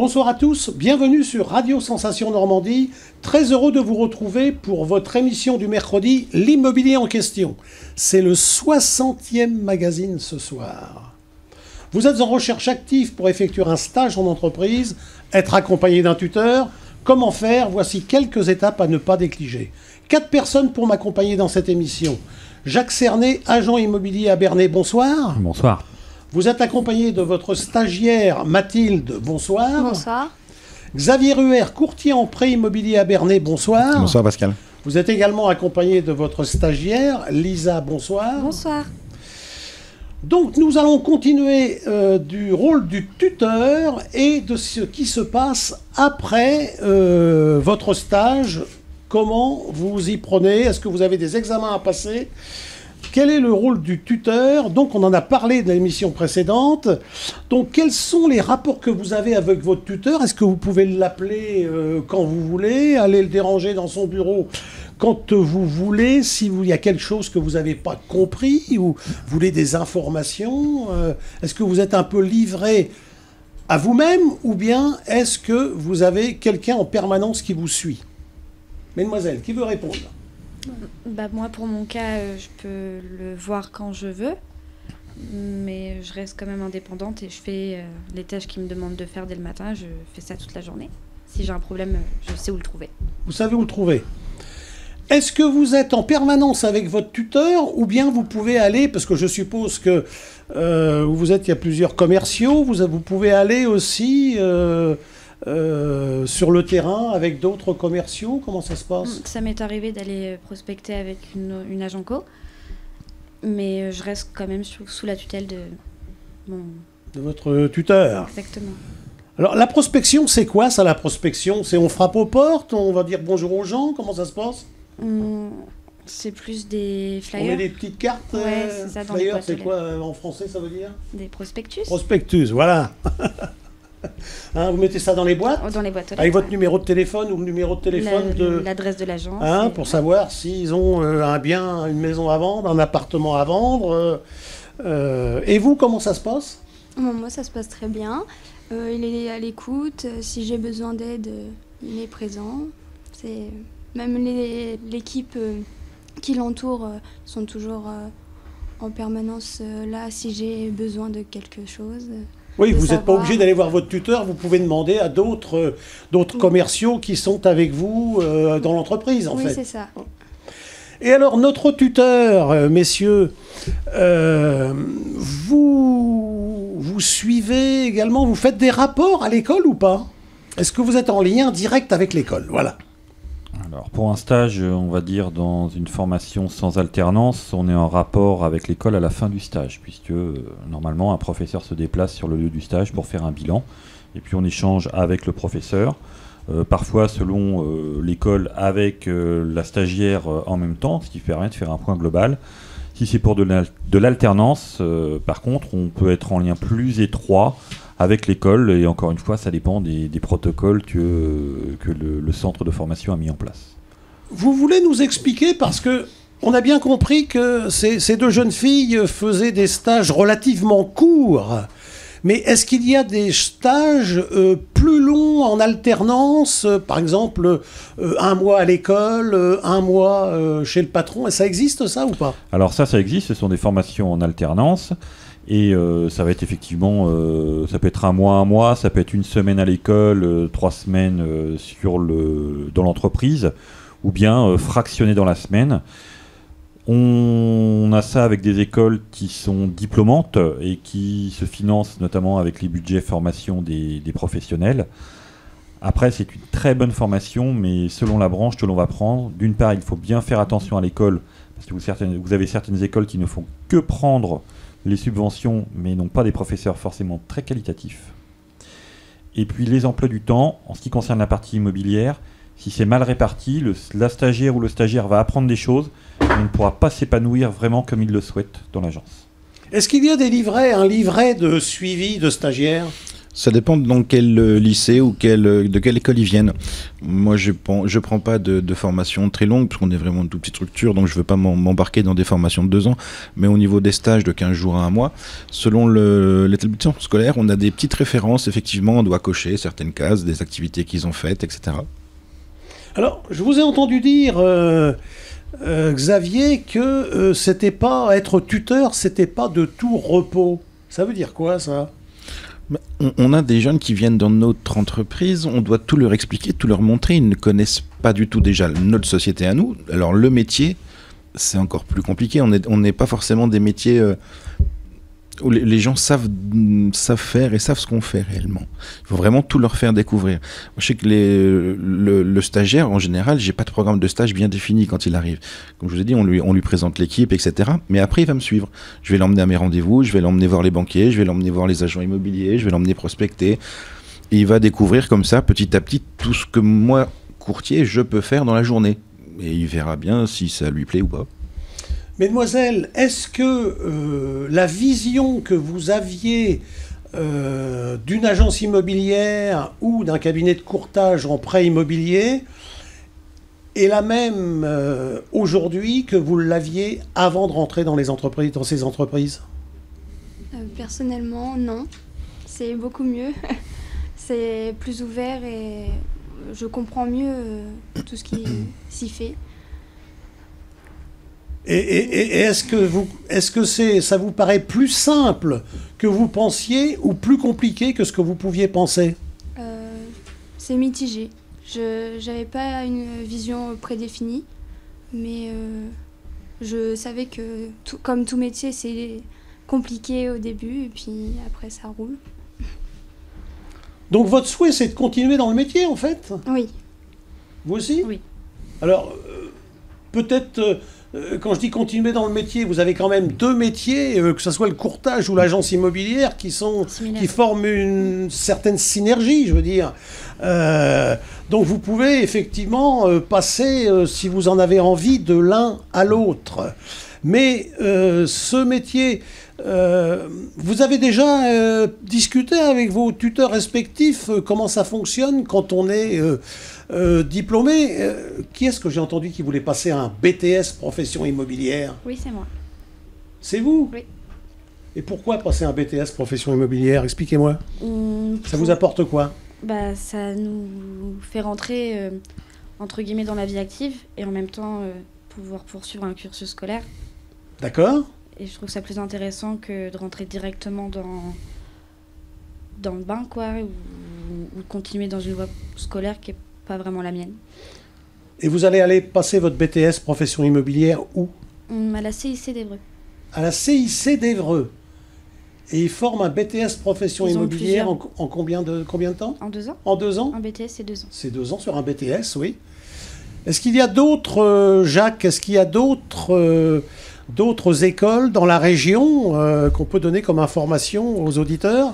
Bonsoir à tous, bienvenue sur Radio Sensation Normandie. Très heureux de vous retrouver pour votre émission du mercredi, l'immobilier en question. C'est le 60e magazine ce soir. Vous êtes en recherche active pour effectuer un stage en entreprise, être accompagné d'un tuteur. Comment faire? Voici quelques étapes à ne pas négliger. 4 personnes pour m'accompagner dans cette émission. Jacques Cernet, agent immobilier à Bernay, bonsoir. Bonsoir. Vous êtes accompagné de votre stagiaire Mathilde, bonsoir. Bonsoir. Xavier Ruher, courtier en prêt immobilier à Bernay, bonsoir. Bonsoir Pascal. Vous êtes également accompagné de votre stagiaire Lisa, bonsoir. Bonsoir. Donc nous allons continuer du rôle du tuteur et de ce qui se passe après votre stage. Comment vous y prenez? Est-ce que vous avez des examens à passer? Quel est le rôle du tuteur? Donc, on en a parlé dans l'émission précédente. Donc, quels sont les rapports que vous avez avec votre tuteur? Est-ce que vous pouvez l'appeler quand vous voulez, aller le déranger dans son bureau quand vous voulez, s'il y a quelque chose que vous n'avez pas compris ou vous voulez des informations? Est-ce que vous êtes un peu livré à vous-même ou bien est-ce que vous avez quelqu'un en permanence qui vous suit? Mesdemoiselles, qui veut répondre? Moi, pour mon cas, je peux le voir quand je veux, mais je reste quand même indépendante et je fais les tâches qu'il me demande de faire dès le matin. Je fais ça toute la journée. Si j'ai un problème, je sais où le trouver. Vous savez où le trouver. Est-ce que vous êtes en permanence avec votre tuteur ou bien vous pouvez aller, parce que je suppose que où vous êtes, il y a plusieurs commerciaux, vous pouvez aller aussi sur le terrain avec d'autres commerciaux? Comment ça se passe? Ça m'est arrivé d'aller prospecter avec une agent co, mais je reste quand même sous la tutelle de votre tuteur. Exactement. Alors la prospection, c'est quoi ça, la prospection? C'est on frappe aux portes, on va dire bonjour aux gens, comment ça se passe? C'est plus des flyers. On met des petites cartes. Ouais, c'est ça, dans flyers, c'est quoi en français, ça veut dire? Des prospectus. Prospectus, voilà. Vous mettez ça dans les boîtes? Dans les boîtes aux lettres, avec votre numéro de téléphone ou le numéro de téléphone de l'adresse de l'agence. Pour savoir s'ils ont un bien, une maison à vendre, un appartement à vendre. Et vous, comment ça se passe? Moi, ça se passe très bien. Il est à l'écoute. Si j'ai besoin d'aide, il est présent. Même l'équipe qui l'entoure sont toujours en permanence là si j'ai besoin de quelque chose. Oui, vous n'êtes pas obligé d'aller voir votre tuteur, vous pouvez demander à d'autres commerciaux qui sont avec vous dans l'entreprise, en fait. Oui, c'est ça. Et alors, notre tuteur, messieurs, vous suivez également, vous faites des rapports à l'école ou pas? Est-ce que vous êtes en lien direct avec l'école? Voilà. Alors, pour un stage, on va dire, dans une formation sans alternance, on est en rapport avec l'école à la fin du stage, puisque normalement, un professeur se déplace sur le lieu du stage pour faire un bilan, et puis on échange avec le professeur, parfois selon l'école avec la stagiaire en même temps, ce qui permet de faire un point global. Si c'est pour de l'alternance, par contre, on peut être en lien plus étroit avec l'école, et encore une fois, ça dépend des protocoles que le centre de formation a mis en place. Vous voulez nous expliquer, parce que on a bien compris que ces deux jeunes filles faisaient des stages relativement courts, mais est-ce qu'il y a des stages plus longs en alternance, par exemple 1 mois à l'école, 1 mois chez le patron, et ça existe ça ou pas? Alors ça existe, ce sont des formations en alternance. Et ça va être effectivement, ça peut être 1 mois, ça peut être 1 semaine à l'école, 3 semaines dans l'entreprise, ou bien fractionné dans la semaine. On a ça avec des écoles qui sont diplômantes et qui se financent notamment avec les budgets formation des professionnels. Après, c'est une très bonne formation, mais selon la branche que l'on va prendre, d'une part, il faut bien faire attention à l'école, parce que vous avez certaines écoles qui ne font que prendre les subventions, mais n'ont pas des professeurs forcément très qualitatifs. Et puis les emplois du temps, en ce qui concerne la partie immobilière, si c'est mal réparti, la stagiaire ou le stagiaire va apprendre des choses, mais il ne pourra pas s'épanouir vraiment comme il le souhaite dans l'agence. Est-ce qu'il y a un livret de suivi de stagiaires? Ça dépend dans quel lycée ou de quelle école ils viennent. Moi, je prends pas de formation très longue, parce qu'on est vraiment une toute petite structure, donc je veux pas m'embarquer dans des formations de 2 ans. Mais au niveau des stages de 15 jours à 1 mois, selon l'établissement scolaire, on a des petites références. Effectivement, on doit cocher certaines cases, des activités qu'ils ont faites, etc. Alors, je vous ai entendu dire, Xavier, que c'était pas être tuteur, c'était pas de tout repos. Ça veut dire quoi, ça ? On a des jeunes qui viennent dans notre entreprise, on doit tout leur expliquer, tout leur montrer. Ils ne connaissent pas du tout déjà notre société à nous. Alors le métier, c'est encore plus compliqué. On n'est pas forcément des métiers où les gens savent faire et savent ce qu'on fait réellement. Il faut vraiment tout leur faire découvrir. Moi, je sais que le stagiaire, en général, j'ai pas de programme de stage bien défini quand il arrive. Comme je vous ai dit, on lui présente l'équipe, etc. Mais après, il va me suivre. Je vais l'emmener à mes rendez-vous, je vais l'emmener voir les banquiers, je vais l'emmener voir les agents immobiliers, je vais l'emmener prospecter. Et il va découvrir comme ça, petit à petit, tout ce que moi, courtier, je peux faire dans la journée. Et il verra bien si ça lui plaît ou pas. Mesdemoiselles, est-ce que la vision que vous aviez d'une agence immobilière ou d'un cabinet de courtage en prêt immobilier est la même aujourd'hui que vous l'aviez avant de rentrer dans ces entreprises ? Personnellement, non. C'est beaucoup mieux. C'est plus ouvert et je comprends mieux tout ce qui s'y fait. Et est-ce que ça vous paraît plus simple que vous pensiez ou plus compliqué que ce que vous pouviez penser ? C'est mitigé. Je n'avais pas une vision prédéfinie, mais je savais que comme tout métier, c'est compliqué au début et puis après ça roule. Donc votre souhait, c'est de continuer dans le métier, en fait ? Oui. Vous aussi ? Oui. Alors, peut-être... quand je dis continuer dans le métier, vous avez quand même 2 métiers, que ce soit le courtage ou l'agence immobilière, qui forment une certaine synergie, je veux dire. Donc vous pouvez effectivement passer, si vous en avez envie, de l'un à l'autre. Mais ce métier, vous avez déjà discuté avec vos tuteurs respectifs comment ça fonctionne quand on est... diplômé, qui est-ce que j'ai entendu qui voulait passer un BTS profession immobilière ? Oui, c'est moi. C'est vous ? Oui. Et pourquoi passer un BTS profession immobilière ? Expliquez-moi. Ça vous apporte quoi ? Ça nous fait rentrer, entre guillemets, dans la vie active et en même temps pouvoir poursuivre un cursus scolaire. D'accord. Et je trouve ça plus intéressant que de rentrer directement dans le bain, quoi, ou continuer dans une voie scolaire qui est pas vraiment la mienne. Et vous allez aller passer votre BTS profession immobilière où ? À la CIC d'Évreux. À la CIC d'Évreux. Et ils forment un BTS profession immobilière en combien de temps ? En 2 ans. En 2 ans ? Un BTS, c'est 2 ans. C'est 2 ans sur un BTS, oui. Est-ce qu'il y a d'autres, Jacques, d'autres écoles dans la région qu'on peut donner comme information aux auditeurs ?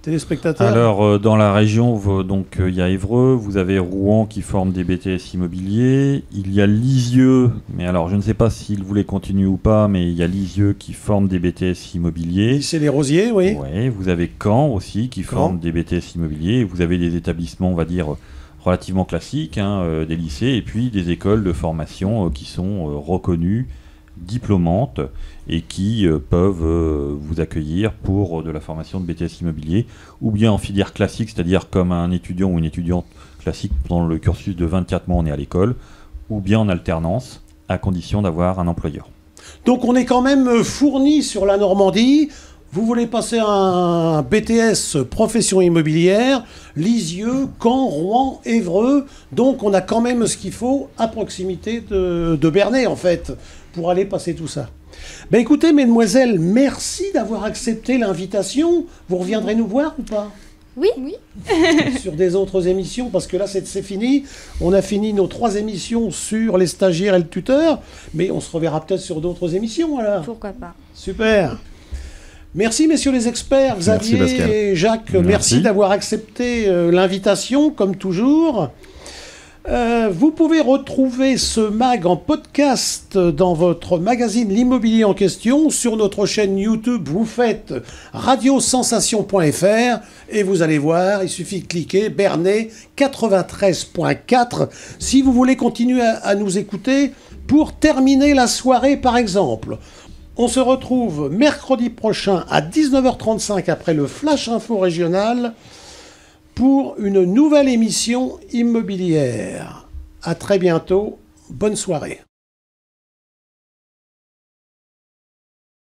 Téléspectateurs. Alors, dans la région, donc il y a Évreux, vous avez Rouen qui forme des BTS immobiliers, il y a Lisieux, mais alors je ne sais pas s'ils voulaient continuer ou pas, mais il y a Lisieux qui forme des BTS immobiliers. C'est les Rosiers, oui. Oui, vous avez Caen aussi qui forme des BTS immobiliers, vous avez des établissements, on va dire, relativement classiques, des lycées, et puis des écoles de formation qui sont reconnues, diplômantes, et qui peuvent vous accueillir pour de la formation de BTS immobilier, ou bien en filière classique, c'est-à-dire comme un étudiant ou une étudiante classique dans le cursus de 24 mois on est à l'école, ou bien en alternance, à condition d'avoir un employeur. Donc on est quand même fourni sur la Normandie. Vous voulez passer un BTS profession immobilière, Lisieux, Caen, Rouen, Évreux. Donc on a quand même ce qu'il faut à proximité de Bernay, en fait, pour aller passer tout ça. Ben écoutez, mesdemoiselles, merci d'avoir accepté l'invitation. Vous reviendrez nous voir ou pas ? Oui. Sur des autres émissions, parce que là c'est fini. On a fini nos 3 émissions sur les stagiaires et le tuteur, mais on se reverra peut-être sur d'autres émissions alors. Pourquoi pas. Super. Merci messieurs les experts, Xavier et Jacques, merci d'avoir accepté l'invitation comme toujours. Vous pouvez retrouver ce mag en podcast dans votre magazine L'Immobilier en question. Sur notre chaîne YouTube, vous faites radiosensation.fr et vous allez voir, il suffit de cliquer Bernay 93.4 si vous voulez continuer à nous écouter pour terminer la soirée par exemple. On se retrouve mercredi prochain à 19h35 après le Flash Info Régional pour une nouvelle émission immobilière. À très bientôt. Bonne soirée.